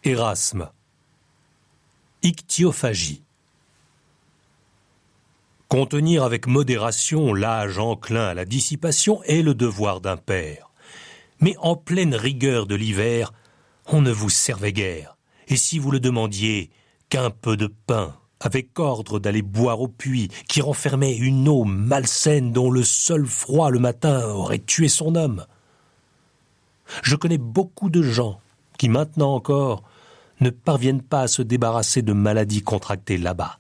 Érasme. Ichthyophagie. Contenir avec modération l'âge enclin à la dissipation est le devoir d'un père. Mais en pleine rigueur de l'hiver, on ne vous servait guère. Et si vous le demandiez, qu'un peu de pain, avec ordre d'aller boire au puits, qui renfermait une eau malsaine dont le seul froid le matin aurait tué son homme. Je connais beaucoup de gens qui, maintenant encore, ne parviennent pas à se débarrasser de maladies contractées là-bas.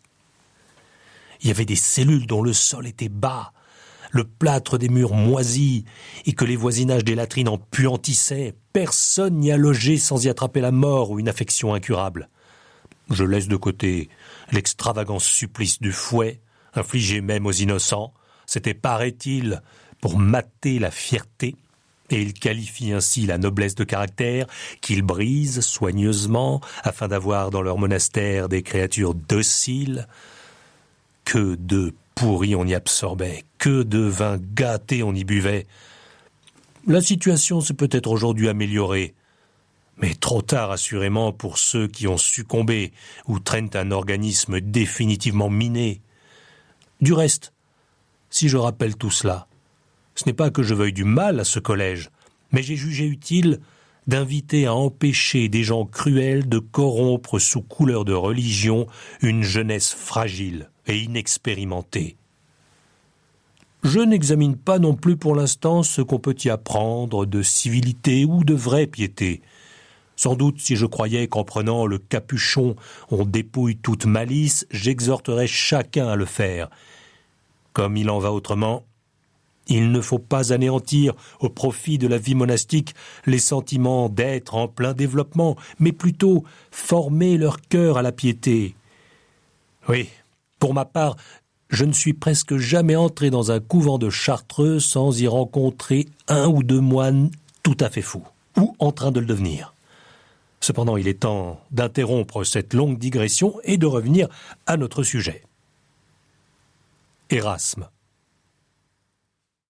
Il y avait des cellules dont le sol était bas, le plâtre des murs moisi, et que les voisinages des latrines en puantissaient. Personne n'y a logé sans y attraper la mort ou une affection incurable. Je laisse de côté l'extravagant supplice du fouet, infligé même aux innocents. C'était, paraît-il, pour mater la fierté, et il qualifie ainsi la noblesse de caractère qu'ils brisent soigneusement afin d'avoir dans leur monastère des créatures dociles. Que de pourris on y absorbait, que de vin gâté on y buvait. La situation s'est peut-être aujourd'hui améliorée, mais trop tard assurément pour ceux qui ont succombé ou traînent un organisme définitivement miné. Du reste, si je rappelle tout cela, ce n'est pas que je veuille du mal à ce collège, mais j'ai jugé utile d'inviter à empêcher des gens cruels de corrompre sous couleur de religion une jeunesse fragile et inexpérimentée. Je n'examine pas non plus pour l'instant ce qu'on peut y apprendre de civilité ou de vraie piété. Sans doute, si je croyais qu'en prenant le capuchon on dépouille toute malice, j'exhorterais chacun à le faire. Comme il en va autrement, il ne faut pas anéantir au profit de la vie monastique les sentiments d'être en plein développement, mais plutôt former leur cœur à la piété. Oui, pour ma part, je ne suis presque jamais entré dans un couvent de Chartreux sans y rencontrer un ou deux moines tout à fait fous, ou en train de le devenir. Cependant, il est temps d'interrompre cette longue digression et de revenir à notre sujet. Érasme.